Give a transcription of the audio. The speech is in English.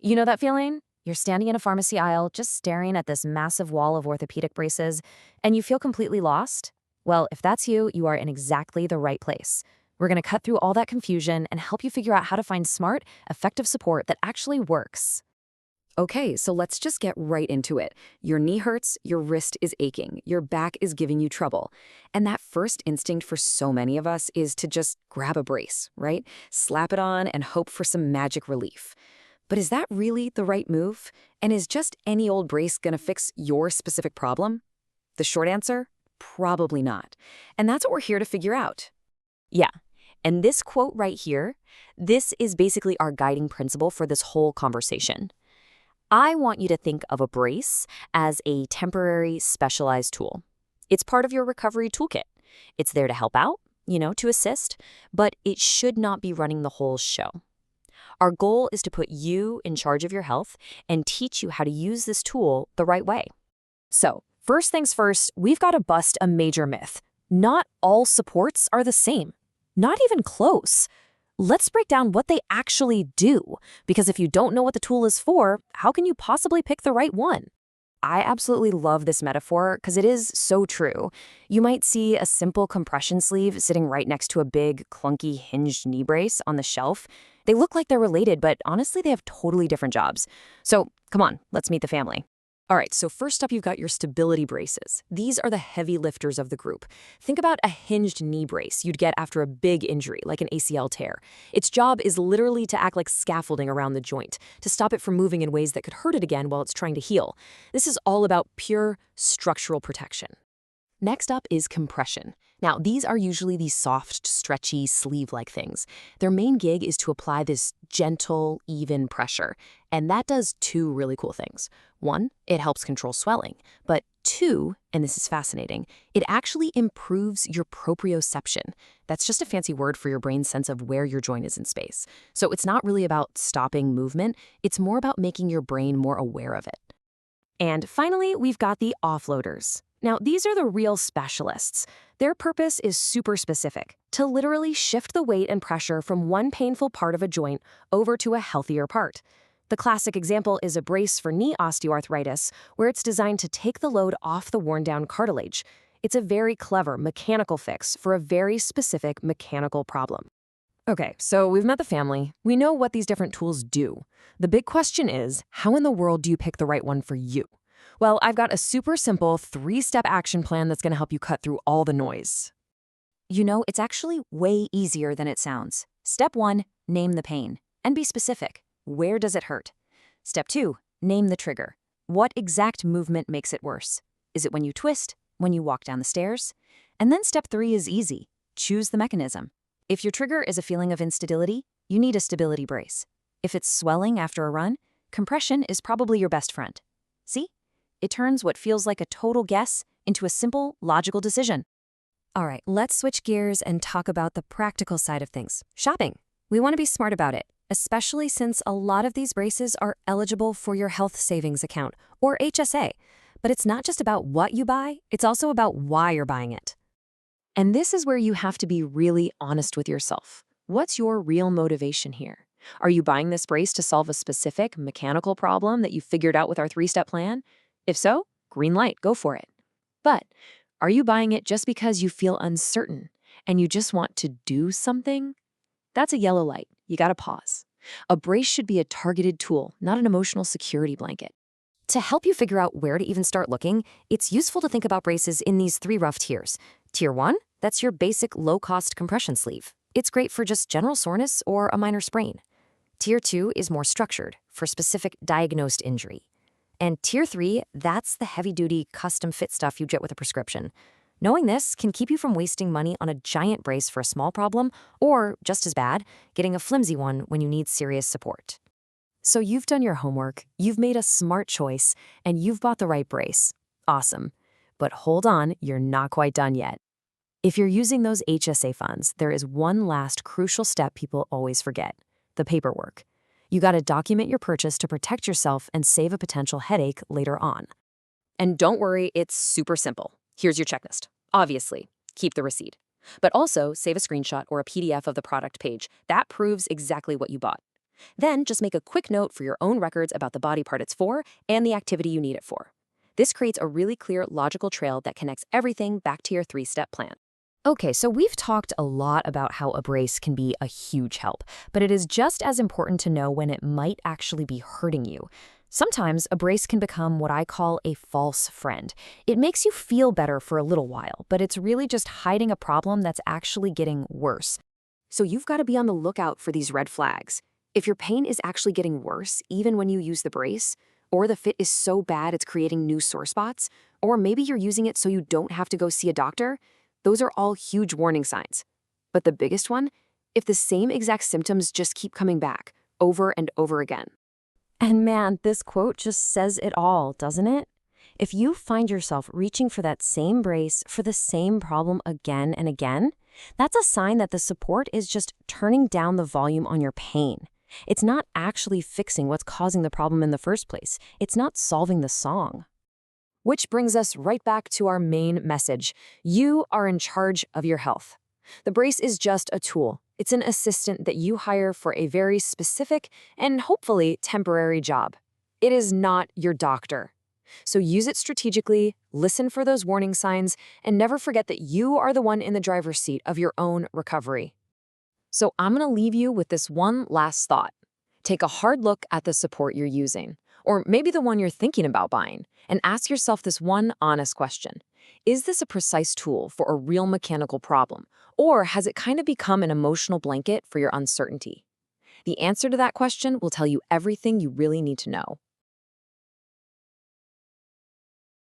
You know that feeling? You're standing in a pharmacy aisle, just staring at this massive wall of orthopedic braces, and you feel completely lost? Well, if that's you, you are in exactly the right place. We're going to cut through all that confusion and help you figure out how to find smart, effective support that actually works. Okay, so let's just get right into it. Your knee hurts, your wrist is aching, your back is giving you trouble. And that first instinct for so many of us is to just grab a brace, right? Slap it on and hope for some magic relief. But is that really the right move? And is just any old brace gonna fix your specific problem? The short answer? Probably not. And that's what we're here to figure out. Yeah. And this quote right here, this is basically our guiding principle for this whole conversation. I want you to think of a brace as a temporary specialized tool. It's part of your recovery toolkit. It's there to help out, to assist, but it should not be running the whole show. Our goal is to put you in charge of your health and teach you how to use this tool the right way. So, first things first, we've got to bust a major myth. Not all supports are the same. Not even close. Let's break down what they actually do, because if you don't know what the tool is for, how can you possibly pick the right one? I absolutely love this metaphor because it is so true. You might see a simple compression sleeve sitting right next to a big, clunky, hinged knee brace on the shelf. They look like they're related, but honestly, they have totally different jobs. So come on, let's meet the family. All right, so first up, you've got your stability braces. These are the heavy lifters of the group. Think about a hinged knee brace you'd get after a big injury, like an ACL tear. Its job is literally to act like scaffolding around the joint, to stop it from moving in ways that could hurt it again while it's trying to heal. This is all about pure structural protection. Next up is compression. Now, these are usually these soft, stretchy, sleeve-like things. Their main gig is to apply this gentle, even pressure, and that does two really cool things. One, it helps control swelling, but two, and this is fascinating, it actually improves your proprioception. That's just a fancy word for your brain's sense of where your joint is in space. So it's not really about stopping movement, it's more about making your brain more aware of it. And finally, we've got the offloaders. Now, these are the real specialists. Their purpose is super specific, to literally shift the weight and pressure from one painful part of a joint over to a healthier part. The classic example is a brace for knee osteoarthritis, where it's designed to take the load off the worn-down cartilage. It's a very clever mechanical fix for a very specific mechanical problem. Okay, so we've met the family. We know what these different tools do. The big question is, how in the world do you pick the right one for you? Well, I've got a super simple 3-step action plan that's going to help you cut through all the noise. It's actually way easier than it sounds. Step 1, name the pain. And be specific. Where does it hurt? Step 2, name the trigger. What exact movement makes it worse? Is it when you twist? When you walk down the stairs? And then step 3 is easy. Choose the mechanism. If your trigger is a feeling of instability, you need a stability brace. If it's swelling after a run, compression is probably your best friend. See? It turns what feels like a total guess into a simple, logical decision. All right, let's switch gears and talk about the practical side of things. Shopping. We want to be smart about it, especially since a lot of these braces are eligible for your health savings account, or HSA. But it's not just about what you buy, it's also about why you're buying it. And this is where you have to be really honest with yourself. What's your real motivation here? Are you buying this brace to solve a specific mechanical problem that you figured out with our 3-step plan? If so, green light, go for it. But are you buying it just because you feel uncertain and you just want to do something? That's a yellow light. You gotta pause. A brace should be a targeted tool, not an emotional security blanket. To help you figure out where to even start looking, it's useful to think about braces in these 3 rough tiers. Tier 1, that's your basic low-cost compression sleeve. It's great for just general soreness or a minor sprain. Tier 2 is more structured, for specific diagnosed injury. And Tier 3, that's the heavy-duty, custom-fit stuff you get with a prescription. Knowing this can keep you from wasting money on a giant brace for a small problem, or, just as bad, getting a flimsy one when you need serious support. So you've done your homework, you've made a smart choice, and you've bought the right brace. Awesome. But hold on, you're not quite done yet. If you're using those HSA funds, there is one last crucial step people always forget: the paperwork. You gotta document your purchase to protect yourself and save a potential headache later on. And don't worry, it's super simple. Here's your checklist. Obviously, keep the receipt. But also, save a screenshot or a PDF of the product page. That proves exactly what you bought. Then just make a quick note for your own records about the body part it's for and the activity you need it for. This creates a really clear, logical trail that connects everything back to your 3-step plan. Okay, so we've talked a lot about how a brace can be a huge help, but it is just as important to know when it might actually be hurting you. Sometimes a brace can become what I call a false friend. It makes you feel better for a little while, but it's really just hiding a problem that's actually getting worse. So you've got to be on the lookout for these red flags. If your pain is actually getting worse, even when you use the brace, or the fit is so bad it's creating new sore spots, or maybe you're using it so you don't have to go see a doctor, those are all huge warning signs. But the biggest one, if the same exact symptoms just keep coming back over and over again. And man, this quote just says it all, doesn't it? If you find yourself reaching for that same brace for the same problem again and again, that's a sign that the support is just turning down the volume on your pain. It's not actually fixing what's causing the problem in the first place. It's not solving the song. Which brings us right back to our main message. You are in charge of your health. The brace is just a tool. It's an assistant that you hire for a very specific and hopefully temporary job. It is not your doctor. So use it strategically, listen for those warning signs, and never forget that you are the one in the driver's seat of your own recovery. So I'm going to leave you with this one last thought. Take a hard look at the support you're using, or maybe the one you're thinking about buying, and ask yourself this one honest question. Is this a precise tool for a real mechanical problem, or has it kind of become an emotional blanket for your uncertainty? The answer to that question will tell you everything you really need to know.